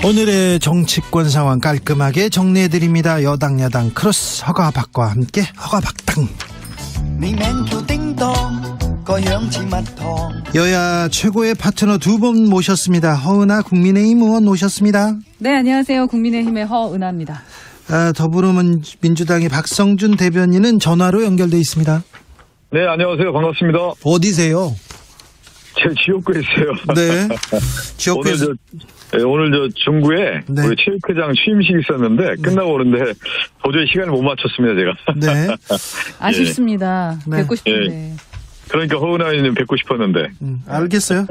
오늘의 정치권 상황 깔끔하게 정리해드립니다. 여당 야당 크로스 허가박과 함께 허가박당. 여야 최고의 파트너 두 분 모셨습니다. 허은하 국민의힘 의원 모셨습니다. 네, 안녕하세요. 국민의힘의 허은하입니다. 더불어민주당의 박성준 대변인은 전화로 연결돼 있습니다. 네, 안녕하세요. 반갑습니다. 어디세요? 제 지역구에 있어요. 네. 지역구에서. 오늘 중구에 네. 우리 체육회장 취임식이 있었는데 끝나고 오는데 도저히 시간을 못 맞췄습니다, 제가. 네. 아쉽습니다. 네. 뵙고 싶은데. 예. 그러니까 허은하 의원님 뵙고 싶었는데. 알겠어요.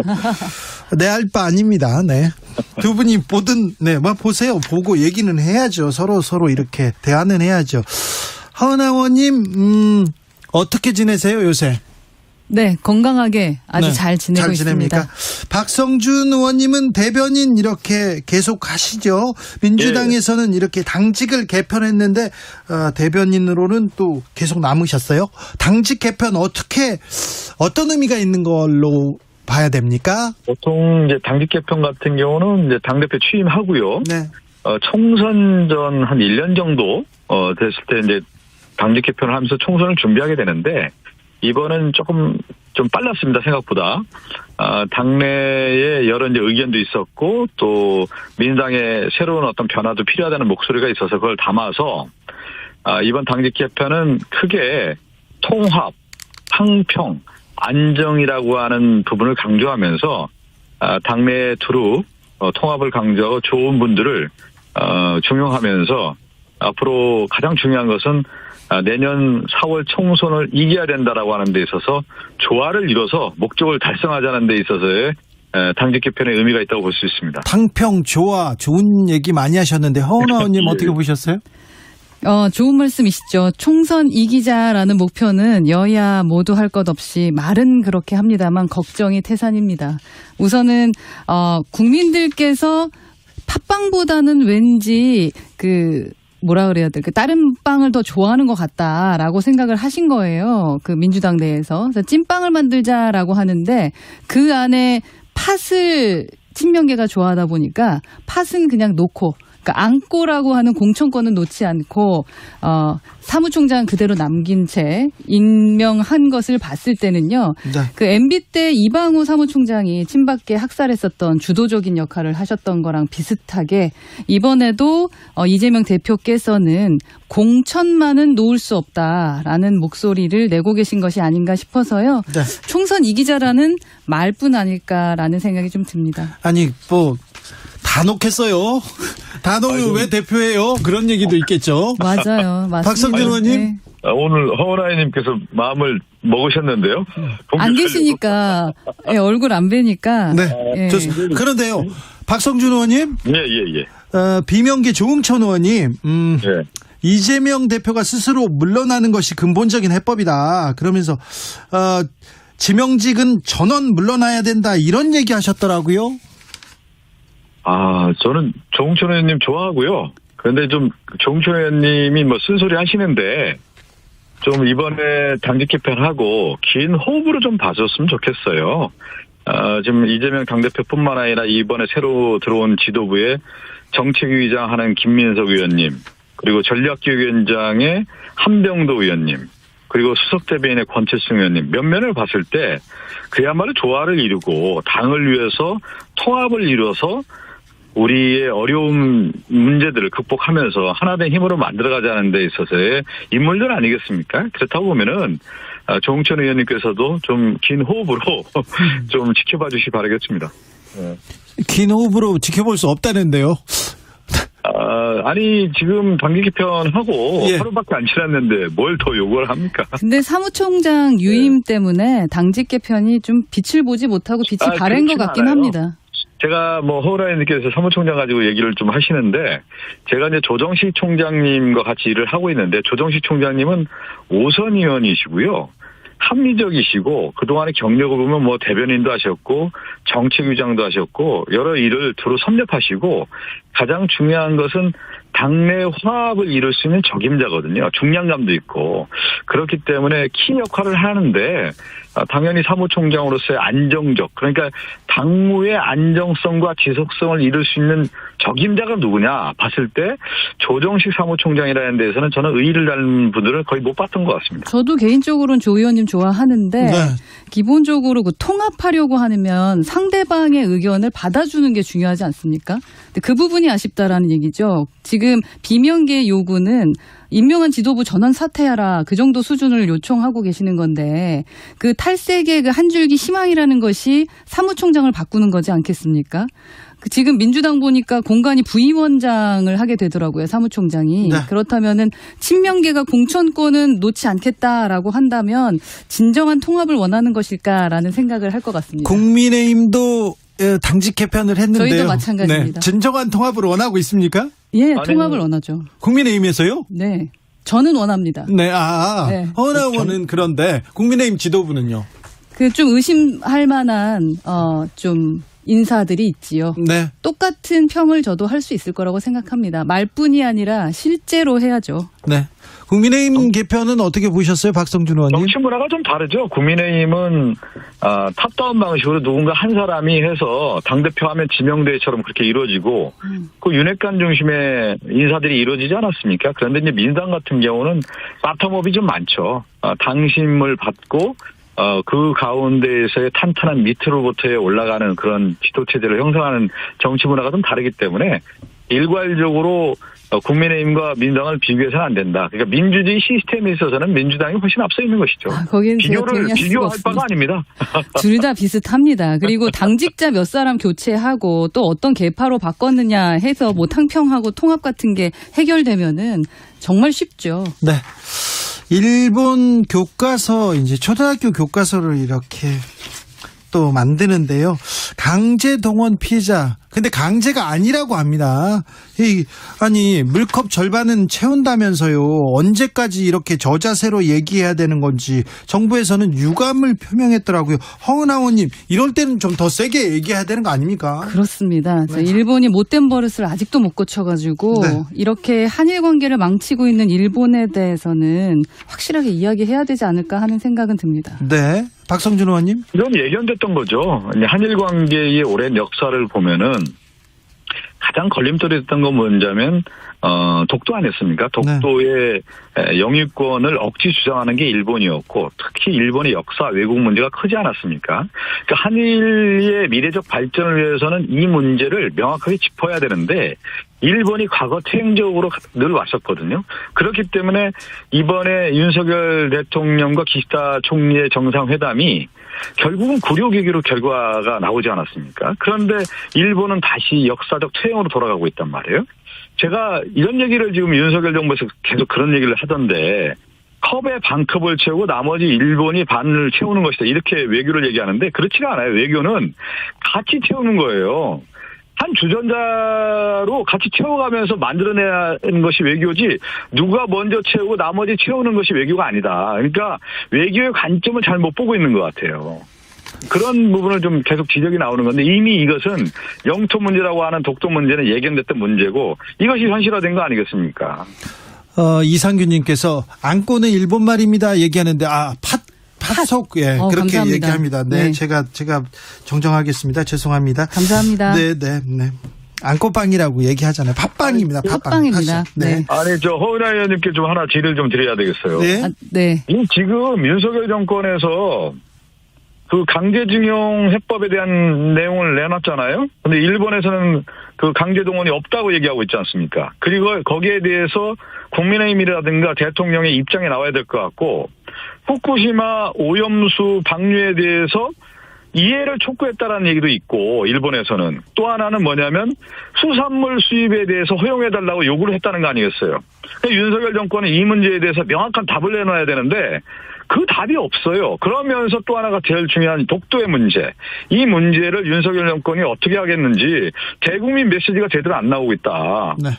내 알 바 아닙니다. 네. 두 분이 보든, 네, 뭐 보세요. 보고 얘기는 해야죠. 서로 이렇게 대화는 해야죠. 허은하 의원님, 어떻게 지내세요, 요새? 네, 건강하게 아주 네, 잘 지내고 잘 지냅니까? 있습니다. 박성준 의원님은 대변인 이렇게 계속 하시죠. 민주당에서는 이렇게 당직을 개편했는데 대변인으로는 또 계속 남으셨어요. 당직 개편 어떤 의미가 있는 걸로 봐야 됩니까? 보통 이제 당직 개편 같은 경우는 이제 당대표 취임하고요. 네. 총선 전 한 1년 정도 됐을 때 이제 당직 개편을 하면서 총선을 준비하게 되는데 이번은 조금 좀 빨랐습니다, 생각보다. 당내에 여러 이제 의견도 있었고, 또, 민주당의 새로운 어떤 변화도 필요하다는 목소리가 있어서 그걸 담아서, 이번 당직 개편은 크게 통합, 항평, 안정이라고 하는 부분을 강조하면서, 당내에 두루 통합을 강조하고 좋은 분들을, 중용하면서, 앞으로 가장 중요한 것은 내년 4월 총선을 이겨야 된다라고 하는 데 있어서 조화를 이뤄서 목적을 달성하자는 데 있어서의 당직 개편의 의미가 있다고 볼 수 있습니다. 당평, 조화, 좋은 얘기 많이 하셨는데 허은하 의원님 예. 어떻게 보셨어요? 좋은 말씀이시죠. 총선 이기자라는 목표는 여야 모두 할 것 없이 말은 그렇게 합니다만 걱정이 태산입니다. 우선은 국민들께서 팥빵보다는 왠지 뭐라 그래야 될까? 다른 빵을 더 좋아하는 것 같다라고 생각을 하신 거예요. 그 민주당 내에서. 그래서 찐빵을 만들자라고 하는데 그 안에 팥을 친명계가 좋아하다 보니까 팥은 그냥 놓고 그러니까 안고라고 하는 공천권은 놓지 않고 사무총장 그대로 남긴 채 임명한 것을 봤을 때는요. 네. 그 MB 때 이방우 사무총장이 친박계 학살했었던 주도적인 역할을 하셨던 거랑 비슷하게 이번에도 이재명 대표께서는 공천만은 놓을 수 없다라는 목소리를 내고 계신 것이 아닌가 싶어서요. 네. 총선 이기자라는 말뿐 아닐까라는 생각이 좀 듭니다. 아니, 다 놓겠어요. 다 놓으면 왜 대표예요? 그런 얘기도 있겠죠. 맞아요. 맞습니다. 박성준 의원님. 네. 오늘 허은하 의원님께서 마음을 먹으셨는데요. 안 계시니까 얼굴 안 뵈니까. 네. 예. 좋습니다. 그런데요. 박성준 의원님. 예. 비명계 조응천 의원님. 예. 이재명 대표가 스스로 물러나는 것이 근본적인 해법이다. 그러면서 지명직은 전원 물러나야 된다. 이런 얘기 하셨더라고요. 저는 조응천 의원님 좋아하고요. 그런데 좀 조응천 의원님이 쓴소리 하시는데 좀 이번에 당직 개편하고 긴 호흡으로 좀 봐줬으면 좋겠어요. 지금 이재명 당대표뿐만 아니라 이번에 새로 들어온 지도부에 정책위의장 하는 김민석 의원님, 그리고 전략기획위원장의 한병도 의원님, 그리고 수석대변인의 권칠승 의원님 몇 면을 봤을 때 그야말로 조화를 이루고 당을 위해서 통합을 이뤄서 우리의 어려운 문제들을 극복하면서 하나된 힘으로 만들어가자는 데 있어서의 인물들 아니겠습니까? 그렇다고 보면은 조응천 의원님께서도 좀 긴 호흡으로 좀 지켜봐 주시기 바라겠습니다. 긴 호흡으로 지켜볼 수 없다는데요. 아니 지금 당직 개편하고 하루밖에 안 지났는데 뭘 더 요구를 합니까? 근데 사무총장 유임 때문에 당직 개편이 좀 빛을 보지 못하고 빛이 바랜 것 같긴 합니다. 제가 허은하 의원님께서 사무총장 가지고 얘기를 좀 하시는데 제가 이제 조정식 총장님과 같이 일을 하고 있는데 조정식 총장님은 5선 의원이시고요. 합리적이시고 그동안의 경력을 보면 대변인도 하셨고 정책위장도 하셨고 여러 일을 두루 섭렵하시고 가장 중요한 것은 당내 화합을 이룰 수 있는 적임자거든요. 중량감도 있고. 그렇기 때문에 키 역할을 하는데 당연히 사무총장으로서의 안정적, 그러니까 당무의 안정성과 지속성을 이룰 수 있는 적임자가 누구냐 봤을 때 조정식 사무총장이라는 데에서는 저는 의의를 다는 분들을 거의 못 봤던 것 같습니다. 저도 개인적으로는 조 의원님 좋아하는데 네. 기본적으로 그 통합하려고 하면 상대방의 의견을 받아주는 게 중요하지 않습니까? 근데 그 부분이 아쉽다라는 얘기죠. 지금 비명계의 요구는 임명한 지도부 전원 사퇴하라, 그 정도 수준을 요청하고 계시는 건데 그 탈색의 그 한 줄기 희망이라는 것이 사무총장을 바꾸는 거지 않겠습니까? 지금 민주당 보니까 공관위 부위원장을 하게 되더라고요, 사무총장이. 네. 그렇다면은 친명계가 공천권은 놓지 않겠다라고 한다면 진정한 통합을 원하는 것일까라는 생각을 할 것 같습니다. 국민의힘도 당직 개편을 했는데요. 저희도 마찬가지입니다. 네. 진정한 통합을 원하고 있습니까? 예, 아니, 통합을 원하죠. 국민의힘에서요? 네, 저는 원합니다. 네, 네. 허은하 의원은 그런데 국민의힘 지도부는요? 그 좀 의심할 만한 좀 인사들이 있지요. 네. 똑같은 평을 저도 할 수 있을 거라고 생각합니다. 말뿐이 아니라 실제로 해야죠. 네. 국민의힘 개편은 어떻게 보셨어요, 박성준 의원님? 정치 문화가 좀 다르죠. 국민의힘은 탑다운 방식으로 누군가 한 사람이 해서 당대표 하면 지명대회처럼 그렇게 이루어지고 그 윤핵관 중심의 인사들이 이루어지지 않았습니까? 그런데 이제 민주당 같은 경우는 바텀업이 좀 많죠. 당심을 받고 그 가운데에서의 탄탄한 밑으로부터의 올라가는 그런 지도체제를 형성하는 정치 문화가 좀 다르기 때문에 일괄적으로 국민의힘과 민주당을 비교해서는 안 된다. 그러니까 민주주의 시스템에 있어서는 민주당이 훨씬 앞서 있는 것이죠. 거기는 비교할 바가 아닙니다. 둘 다 비슷합니다. 그리고 당직자 몇 사람 교체하고 또 어떤 계파로 바꿨느냐 해서 뭐 탕평하고 통합 같은 게 해결되면은 정말 쉽죠. 네. 일본 교과서, 이제 초등학교 교과서를 이렇게 또 만드는데요. 강제 동원 피해자. 근데 강제가 아니라고 합니다. 아니, 물컵 절반은 채운다면서요. 언제까지 이렇게 저자세로 얘기해야 되는 건지 정부에서는 유감을 표명했더라고요. 허은하 의원님, 이럴 때는 좀 더 세게 얘기해야 되는 거 아닙니까? 그렇습니다. 네. 일본이 못된 버릇을 아직도 못 고쳐가지고 네. 이렇게 한일 관계를 망치고 있는 일본에 대해서는 확실하게 이야기해야 되지 않을까 하는 생각은 듭니다. 네. 박성준 의원님. 이건 예견됐던 거죠. 한일 관계의 오랜 역사를 보면은 가장 걸림돌이 됐던 건 뭐냐면 독도 아니었습니까? 독도의 영유권을 억지 주장하는 게 일본이었고 특히 일본의 역사 왜곡 문제가 크지 않았습니까? 그러니까 한일의 미래적 발전을 위해서는 이 문제를 명확하게 짚어야 되는데 일본이 과거 퇴행적으로 늘 왔었거든요. 그렇기 때문에 이번에 윤석열 대통령과 기시다 총리의 정상회담이 결국은 구려기기로 결과가 나오지 않았습니까? 그런데 일본은 다시 역사적 퇴행으로 돌아가고 있단 말이에요. 제가 이런 얘기를 지금 윤석열 정부에서 계속 그런 얘기를 하던데 컵에 반컵을 채우고 나머지 일본이 반을 채우는 것이다. 이렇게 외교를 얘기하는데 그렇지가 않아요. 외교는 같이 채우는 거예요. 한 주전자로 같이 채워가면서 만들어내야 하는 것이 외교지 누가 먼저 채우고 나머지 채우는 것이 외교가 아니다. 그러니까 외교의 관점을 잘 못 보고 있는 것 같아요. 그런 부분을 좀 계속 지적이 나오는 건데 이미 이것은 영토 문제라고 하는 독도 문제는 예견됐던 문제고 이것이 현실화된 거 아니겠습니까? 이상규님께서 안고는 일본말입니다 얘기하는데 팥속, 예, 그렇게 감사합니다. 얘기합니다. 네, 네. 제가 정정하겠습니다. 죄송합니다. 감사합니다. 네. 안고빵이라고 얘기하잖아요. 팥빵입니다. 팥빵입니다. 네. 아니, 허은하 의원님께 좀 하나 질의를 좀 드려야 되겠어요. 네. 네. 지금 윤석열 정권에서 그 강제징용 해법에 대한 내용을 내놨잖아요. 근데 일본에서는 그 강제동원이 없다고 얘기하고 있지 않습니까? 그리고 거기에 대해서 국민의힘이라든가 대통령의 입장이 나와야 될 것 같고 후쿠시마 오염수 방류에 대해서 이해를 촉구했다라는 얘기도 있고 일본에서는 또 하나는 뭐냐면 수산물 수입에 대해서 허용해달라고 요구를 했다는 거 아니겠어요? 그러니까 윤석열 정권은 이 문제에 대해서 명확한 답을 내놔야 되는데 그 답이 없어요. 그러면서 또 하나가 제일 중요한 독도의 문제. 이 문제를 윤석열 정권이 어떻게 하겠는지 대국민 메시지가 제대로 안 나오고 있다. 네.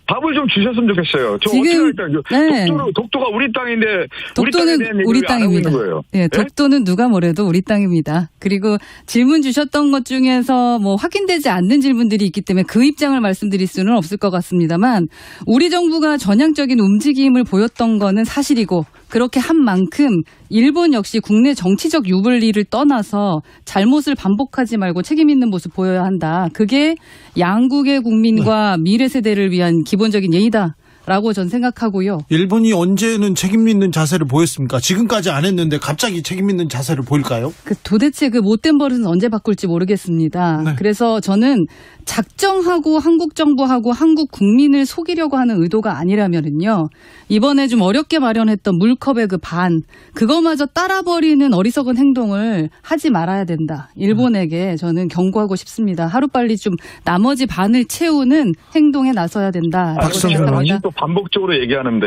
답을 좀 주셨으면 좋겠어요. 저 지금, 어떻게 할까요? 네. 독도가 우리 땅인데 독도는 우리 땅입니다. 네, 독도는 누가 뭐래도 우리 땅입니다. 그리고 질문 주셨던 것 중에서 뭐 확인되지 않는 질문들이 있기 때문에 그 입장을 말씀드릴 수는 없을 것 같습니다만 우리 정부가 전향적인 움직임을 보였던 거는 사실이고 그렇게 한 만큼 일본 역시 국내 정치적 유불리를 떠나서 잘못을 반복하지 말고 책임 있는 모습 보여야 한다. 그게 양국의 국민과 미래 세대를 위한 기본적인 예의다라고 전 생각하고요. 일본이 언제는 책임 있는 자세를 보였습니까? 지금까지 안 했는데 갑자기 책임 있는 자세를 보일까요? 도대체 그 못된 버릇은 언제 바꿀지 모르겠습니다. 네. 그래서 저는 작정하고 한국 정부하고 한국 국민을 속이려고 하는 의도가 아니라면은요. 이번에 좀 어렵게 마련했던 물컵의 그 반, 그거마저 따라버리는 어리석은 행동을 하지 말아야 된다. 일본에게 저는 경고하고 싶습니다. 하루빨리 좀 나머지 반을 채우는 행동에 나서야 된다라고 박성준 생각합니다. 또 반복적으로 얘기하는데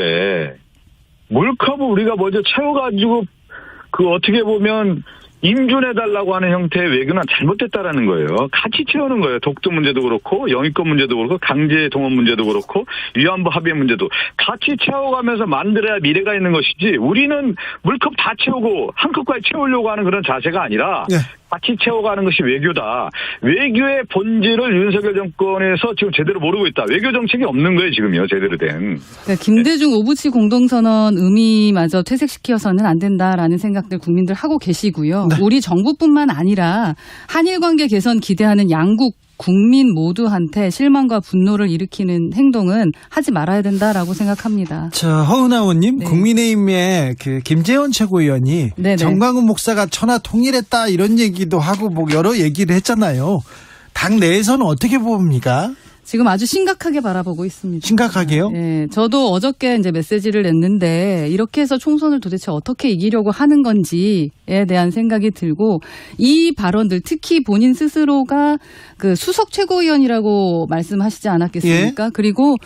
물컵을 우리가 먼저 채워가지고 그 어떻게 보면 인준해달라고 하는 형태의 외교는 잘못됐다라는 거예요. 같이 채우는 거예요. 독도 문제도 그렇고 영유권 문제도 그렇고 강제 동원 문제도 그렇고 위안부 합의 문제도 같이 채워가면서 만들어야 미래가 있는 것이지 우리는 물컵 다 채우고 한 컵까지 채우려고 하는 그런 자세가 아니라 네. 같이 채워가는 것이 외교다. 외교의 본질을 윤석열 정권에서 지금 제대로 모르고 있다. 외교 정책이 없는 거예요. 지금요. 제대로 된. 그러니까 김대중 오부치 공동선언 의미마저 퇴색시켜서는 안 된다라는 생각들 국민들 하고 계시고요. 네. 우리 정부뿐만 아니라 한일 관계 개선 기대하는 양국 국민 모두한테 실망과 분노를 일으키는 행동은 하지 말아야 된다라고 생각합니다. 자, 허은하 의원님, 네. 국민의힘의 그 김재원 최고위원이 네네. 정광훈 목사가 천하 통일했다 이런 얘기도 하고 뭐 여러 얘기를 했잖아요. 당 내에서는 어떻게 봅니까? 지금 아주 심각하게 바라보고 있습니다. 심각하게요? 네, 저도 어저께 이제 메시지를 냈는데 이렇게 해서 총선을 도대체 어떻게 이기려고 하는 건지에 대한 생각이 들고 이 발언들 특히 본인 스스로가 그 수석 최고위원이라고 말씀하시지 않았겠습니까? 예? 그리고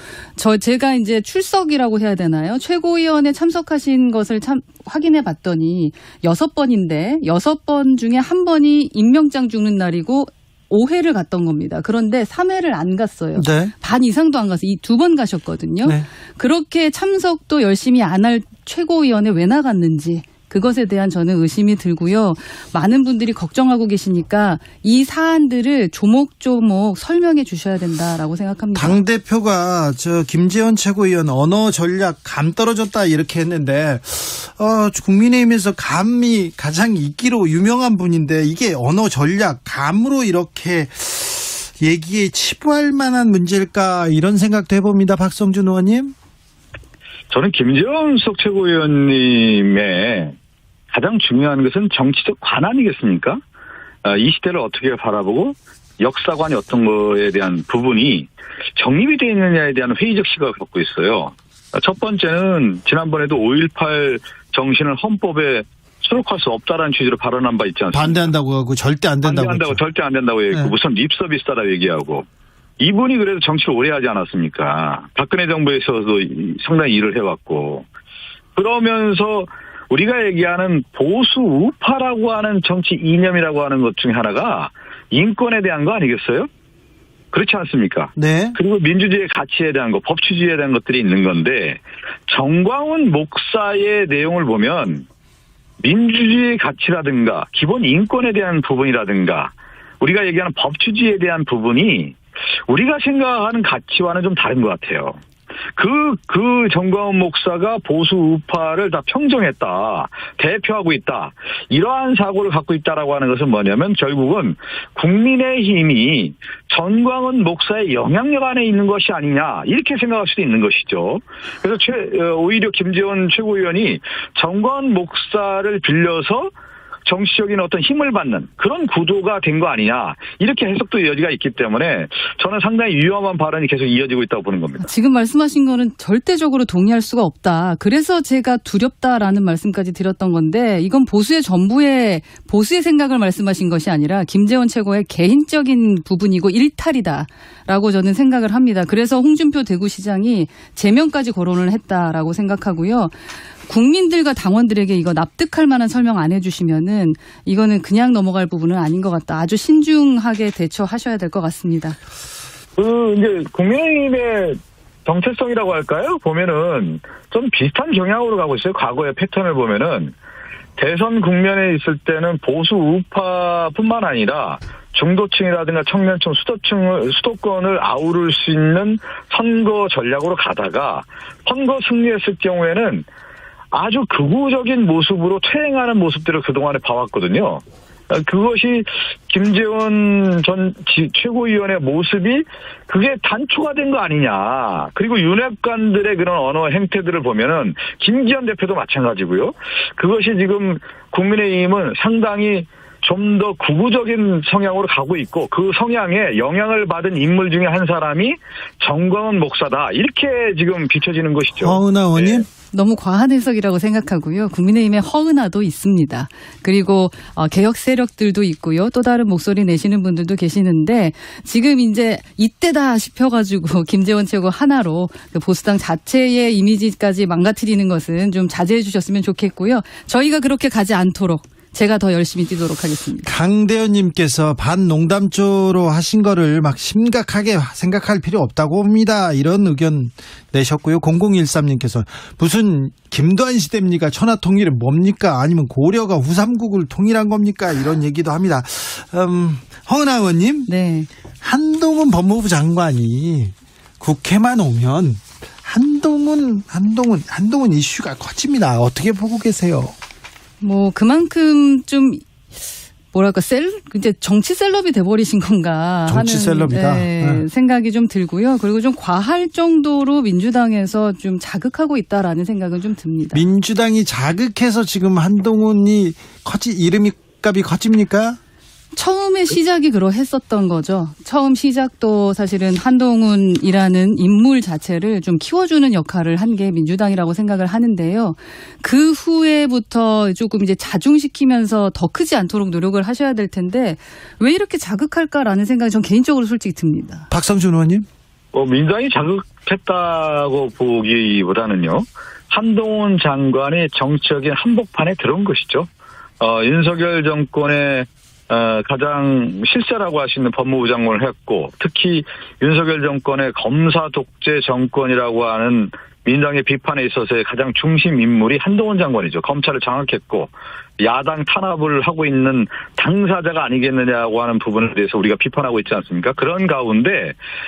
제가 이제 출석이라고 해야 되나요? 최고위원에 참석하신 것을 참 확인해 봤더니 6번인데 6번 중에 한 번이 임명장 주는 날이고 5회를 갔던 겁니다. 그런데 3회를 안 갔어요. 네. 반 이상도 안 가서 이 2번 가셨거든요. 네. 그렇게 참석도 열심히 안 할 최고위원회 왜 나갔는지 그것에 대한 저는 의심이 들고요. 많은 분들이 걱정하고 계시니까 이 사안들을 조목조목 설명해 주셔야 된다라고 생각합니다. 당대표가 저 김재원 최고위원 언어 전략 감 떨어졌다 이렇게 했는데 국민의힘에서 감이 가장 인기로 유명한 분인데 이게 언어 전략 감으로 이렇게 얘기에 치부할 만한 문제일까 이런 생각도 해봅니다. 박성준 의원님. 저는 김재원 수석 최고위원님의 가장 중요한 것은 정치적 관안이겠습니까? 이 시대를 어떻게 바라보고 역사관이 어떤 거에 대한 부분이 정립이 되어 있느냐에 대한 회의적 시각을 갖고 있어요. 첫 번째는 지난번에도 5.18 정신을 헌법에 수록할 수 없다라는 취지로 발언한 바 있지 않습니까? 반대한다고 하고 절대 안 된다고 반대한다고 했죠. 절대 안 된다고 얘기했고 네. 무슨 립서비스다라고 얘기하고 이분이 그래도 정치를 오래 하지 않았습니까? 박근혜 정부에서도 상당히 일을 해왔고 그러면서 우리가 얘기하는 보수 우파라고 하는 정치 이념이라고 하는 것 중에 하나가 인권에 대한 거 아니겠어요? 그렇지 않습니까? 네. 그리고 민주주의의 가치에 대한 거, 법치주의에 대한 것들이 있는 건데 정광훈 목사의 내용을 보면 민주주의의 가치라든가 기본 인권에 대한 부분이라든가 우리가 얘기하는 법치주의에 대한 부분이 우리가 생각하는 가치와는 좀 다른 것 같아요. 그 정광훈 목사가 보수 우파를 다 평정했다. 대표하고 있다. 이러한 사고를 갖고 있다라고 하는 것은 뭐냐면 결국은 국민의힘이 정광훈 목사의 영향력 안에 있는 것이 아니냐. 이렇게 생각할 수도 있는 것이죠. 그래서 오히려 김재원 최고위원이 정광훈 목사를 빌려서 정치적인 어떤 힘을 받는 그런 구도가 된 거 아니냐 이렇게 해석도 여지가 있기 때문에 저는 상당히 위험한 발언이 계속 이어지고 있다고 보는 겁니다. 지금 말씀하신 거는 절대적으로 동의할 수가 없다. 그래서 제가 두렵다라는 말씀까지 드렸던 건데 이건 보수의 전부의 보수의 생각을 말씀하신 것이 아니라 김재원 최고의 개인적인 부분이고 일탈이다라고 저는 생각을 합니다. 그래서 홍준표 대구시장이 제명까지 거론을 했다라고 생각하고요. 국민들과 당원들에게 이거 납득할 만한 설명 안 해주시면은 이거는 그냥 넘어갈 부분은 아닌 것 같다. 아주 신중하게 대처하셔야 될 것 같습니다. 이제 국민의힘의 정체성이라고 할까요? 보면은 좀 비슷한 경향으로 가고 있어요. 과거의 패턴을 보면은 대선 국면에 있을 때는 보수 우파뿐만 아니라 중도층이라든가 청년층, 수도권을 아우를 수 있는 선거 전략으로 가다가 선거 승리했을 경우에는 아주 극우적인 모습으로 퇴행하는 모습들을 그동안에 봐왔거든요. 그것이 김재원 전 최고위원의 모습이 그게 단초가 된 거 아니냐. 그리고 윤핵관들의 그런 언어 행태들을 보면은 김기현 대표도 마찬가지고요. 그것이 지금 국민의힘은 상당히 좀 더 극우적인 성향으로 가고 있고 그 성향에 영향을 받은 인물 중에 한 사람이 정광훈 목사다. 이렇게 지금 비춰지는 것이죠. 허은하 의원님. 너무 과한 해석이라고 생각하고요. 국민의힘에 허은하도 있습니다. 그리고 개혁 세력들도 있고요. 또 다른 목소리 내시는 분들도 계시는데 지금 이제 이때다 싶어가지고 김재원 최고 하나로 보수당 자체의 이미지까지 망가뜨리는 것은 좀 자제해 주셨으면 좋겠고요. 저희가 그렇게 가지 않도록 제가 더 열심히 뛰도록 하겠습니다. 강대현님께서 반농담조로 하신 거를 막 심각하게 생각할 필요 없다고 봅니다. 이런 의견 내셨고요. 0013님께서 무슨 김도한 시대입니까? 천하통일은 뭡니까? 아니면 고려가 후삼국을 통일한 겁니까? 이런 얘기도 합니다. 허은하 의원님, 네. 한동훈 법무부 장관이 국회만 오면 한동훈 이슈가 커집니다. 어떻게 보고 계세요? 뭐 그만큼 좀 뭐랄까 이제 정치 셀럽이 돼버리신 건가 정치 하는 셀럽이다. 네. 생각이 좀 들고요. 그리고 좀 과할 정도로 민주당에서 좀 자극하고 있다라는 생각은 좀 듭니다. 민주당이 자극해서 지금 한동훈이 이름값이 커집니까? 처음에 시작이 그러했었던 거죠. 처음 시작도 사실은 한동훈이라는 인물 자체를 좀 키워주는 역할을 한 게 민주당이라고 생각을 하는데요. 그 후에부터 조금 이제 자중시키면서 더 크지 않도록 노력을 하셔야 될 텐데 왜 이렇게 자극할까라는 생각이 전 개인적으로 솔직히 듭니다. 박성준 의원님. 민주당이 자극했다고 보기보다는요. 한동훈 장관이 정치적인 한복판에 들어온 것이죠. 윤석열 정권의 가장 실세라고 할 수 있는 법무부 장관을 했고 특히 윤석열 정권의 검사 독재 정권이라고 하는 민주당의 비판에 있어서의 가장 중심 인물이 한동훈 장관이죠. 검찰을 장악했고 야당 탄압을 하고 있는 당사자가 아니겠느냐고 하는 부분에 대해서 우리가 비판하고 있지 않습니까? 그런 가운데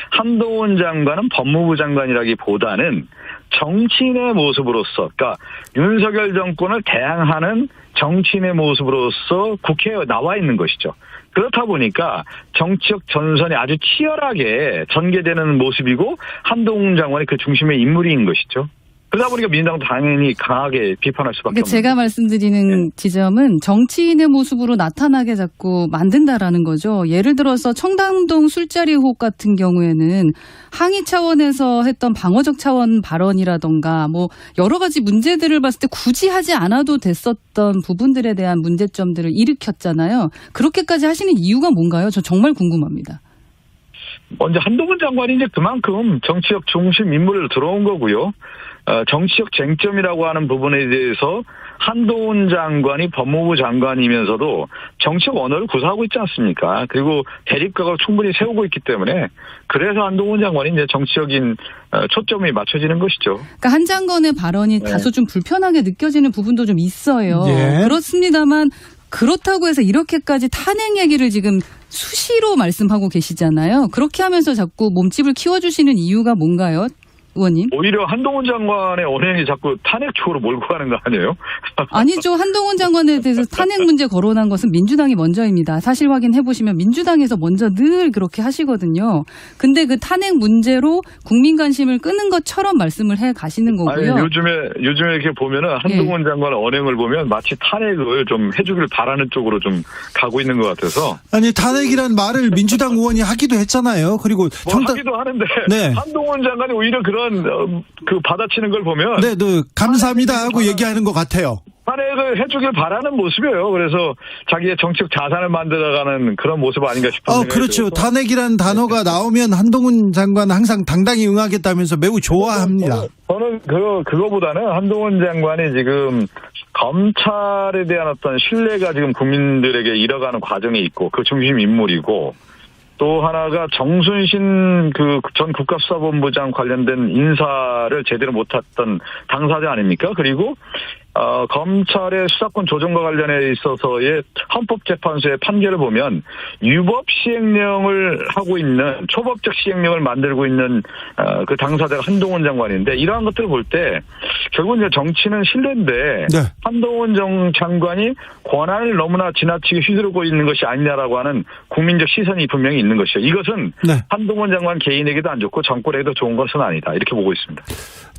한동훈 장관은 법무부 장관이라기보다는 정치인의 모습으로서 그러니까 윤석열 정권을 대항하는 정치인의 모습으로서 국회에 나와 있는 것이죠. 그렇다 보니까 정치적 전선이 아주 치열하게 전개되는 모습이고 한동훈 장관이 그 중심의 인물인 것이죠. 그러다 보니까 민주당도 당연히 강하게 비판할 수밖에 없는 제가 말씀드리는 지점은 정치인의 모습으로 나타나게 자꾸 만든다라는 거죠. 예를 들어서 청담동 술자리 의혹 같은 경우에는 항의 차원에서 했던 방어적 차원 발언이라던가 뭐 여러 가지 문제들을 봤을 때 굳이 하지 않아도 됐었던 부분들에 대한 문제점들을 일으켰잖아요. 그렇게까지 하시는 이유가 뭔가요? 저 정말 궁금합니다. 먼저 한동훈 장관이 이제 그만큼 정치적 중심 인물로 들어온 거고요. 정치적 쟁점이라고 하는 부분에 대해서 한동훈 장관이 법무부 장관이면서도 정치적 언어를 구사하고 있지 않습니까? 그리고 대립각을 충분히 세우고 있기 때문에 그래서 한동훈 장관이 이제 정치적인 초점이 맞춰지는 것이죠. 그러니까 한 장관의 발언이 다소 좀 불편하게 느껴지는 부분도 좀 있어요. 예. 그렇습니다만 그렇다고 해서 이렇게까지 탄핵 얘기를 지금 수시로 말씀하고 계시잖아요. 그렇게 하면서 자꾸 몸집을 키워주시는 이유가 뭔가요? 의원님? 오히려 한동훈 장관의 언행이 자꾸 탄핵 쪽으로 몰고 가는 거 아니에요? 아니죠. 한동훈 장관에 대해서 탄핵 문제 거론한 것은 민주당이 먼저입니다. 사실 확인해보시면 민주당에서 먼저 늘 그렇게 하시거든요. 근데 그 탄핵 문제로 국민 관심을 끄는 것처럼 말씀을 해 가시는 거고요. 아니, 요즘에 이렇게 보면은 한동훈 장관의 언행을 보면 마치 탄핵을 좀 해주길 바라는 쪽으로 좀 가고 있는 것 같아서. 아니, 탄핵이란 말을 민주당 의원이 하기도 했잖아요. 그리고 하기도 하는데 네. 한동훈 장관이 오히려 그런 그 받아치는 걸 보면 네, 감사합니다 하고 얘기하는 것 같아요. 탄핵을 해주길 바라는 모습이에요. 그래서 자기의 정치적 자산을 만들어가는 그런 모습 아닌가 싶어요. 그렇죠. 탄핵이라는 단어가 나오면 한동훈 장관 항상 당당히 응하겠다면서 매우 좋아합니다. 저는 그거보다는 한동훈 장관이 지금 검찰에 대한 어떤 신뢰가 지금 국민들에게 잃어가는 과정에 있고 그 중심 인물이고 또 하나가 정순신 그 전 국가수사본부장 관련된 인사를 제대로 못했던 당사자 아닙니까? 그리고 검찰의 수사권 조정과 관련해 있어서의 헌법재판소의 판결을 보면 유법 시행령을 하고 있는 초법적 시행령을 만들고 있는 그 당사자가 한동훈 장관인데 이러한 것들을 볼 때 결국은 이제 정치는 신뢰인데 네. 한동훈 장관이 권한을 너무나 지나치게 휘두르고 있는 것이 아니냐라고 하는 국민적 시선이 분명히 있는 것이죠. 이것은 네. 한동훈 장관 개인에게도 안 좋고 정권에게도 좋은 것은 아니다. 이렇게 보고 있습니다.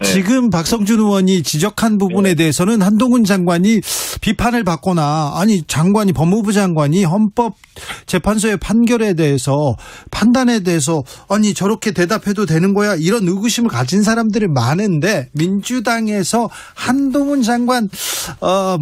네. 지금 박성준 의원이 지적한 부분에 대해서는 한동훈 장관이 비판을 받거나 아니 장관이 법무부 장관이 헌법재판소의 판결에 대해서 판단에 대해서 아니 저렇게 대답해도 되는 거야 이런 의구심을 가진 사람들이 많은데 민주당에서 한동훈 장관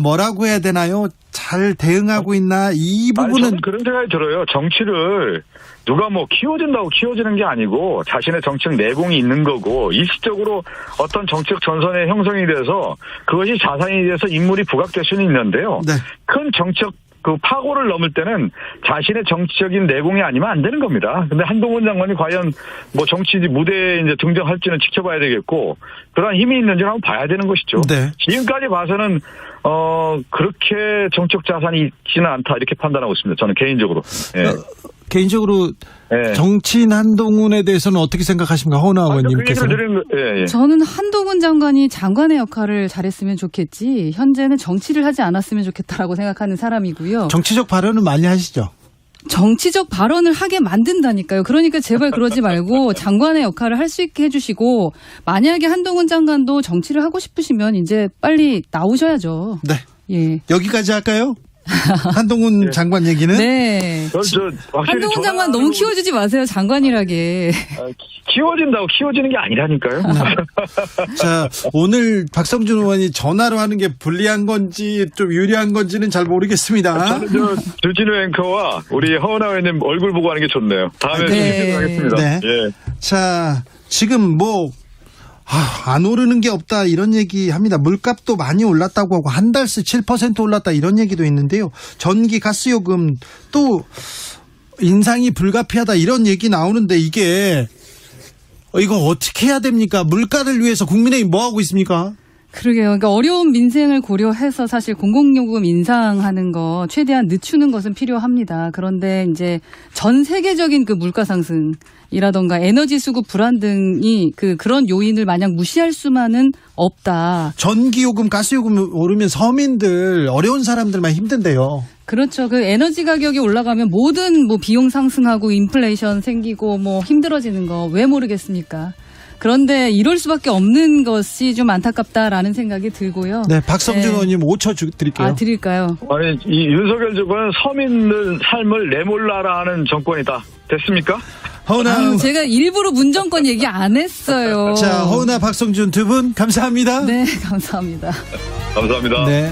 뭐라고 해야 되나요? 잘 대응하고 있나 이 부분은 저는 그런 생각이 들어요. 정치를 누가 뭐 키워준다고 키워지는 게 아니고 자신의 정책 내공이 있는 거고 일시적으로 어떤 정책 전선의 형성이 돼서 그것이 자산이 돼서 인물이 부각될 수는 있는데요. 네. 큰 정책 그 파고를 넘을 때는 자신의 정치적인 내공이 아니면 안 되는 겁니다. 근데 한동훈 장관이 과연 뭐 정치 무대에 이제 등장할지는 지켜봐야 되겠고 그러한 힘이 있는지를 한번 봐야 되는 것이죠. 네. 지금까지 봐서는 그렇게 정책 자산이 있지는 않다 이렇게 판단하고 있습니다. 저는 개인적으로. 예. 개인적으로 예. 정치인 한동훈에 대해서는 어떻게 생각하십니까? 허은하 의원님께서는. 예. 저는 한동훈 장관이 장관의 역할을 잘했으면 좋겠지 현재는 정치를 하지 않았으면 좋겠다라고 생각하는 사람이고요. 정치적 발언은 많이 하시죠? 정치적 발언을 하게 만든다니까요. 그러니까 제발 그러지 말고 장관의 역할을 할 수 있게 해주시고 만약에 한동훈 장관도 정치를 하고 싶으시면 이제 빨리 나오셔야죠. 네. 예. 여기까지 할까요? 한동훈 장관 얘기는? 네. 한동훈 장관 너무 키워주지 마세요. 장관이라게. 키워진다고 키워지는 게 아니라니까요. 자, 오늘 박성준 의원이 전화로 하는 게 불리한 건지 좀 유리한 건지는 잘 모르겠습니다. 저는 주진우 앵커와 우리 허은하 의원님 얼굴 보고 하는 게 좋네요. 다음에 네. 하겠습니다. 네. 예. 자, 지금 안 오르는 게 없다 이런 얘기 합니다. 물값도 많이 올랐다고 하고 한 달씩 7% 올랐다 이런 얘기도 있는데요. 전기 가스요금 또 인상이 불가피하다 이런 얘기 나오는데 이거 어떻게 해야 됩니까? 물가를 위해서 국민의힘 뭐 하고 있습니까? 그러게요. 그러니까 어려운 민생을 고려해서 사실 공공요금 인상하는 거 최대한 늦추는 것은 필요합니다. 그런데 이제 전 세계적인 그 물가 상승이라던가 에너지 수급 불안 등이 그런 요인을 마냥 무시할 수만은 없다. 전기요금, 가스요금 오르면 서민들 어려운 사람들만 힘든데요. 그렇죠. 그 에너지 가격이 올라가면 모든 뭐 비용 상승하고 인플레이션 생기고 뭐 힘들어지는 거 왜 모르겠습니까? 그런데 이럴 수밖에 없는 것이 좀 안타깝다라는 생각이 들고요. 네, 박성준 의원님 5초 드릴게요. 드릴까요? 아니, 이 윤석열 정권은 서민들 삶을 내몰라라 하는 정권이다. 됐습니까? 허은하 제가 일부러 문정권 얘기 안 했어요. 자, 허은하 박성준 두 분 감사합니다. 네, 감사합니다. 감사합니다. 네.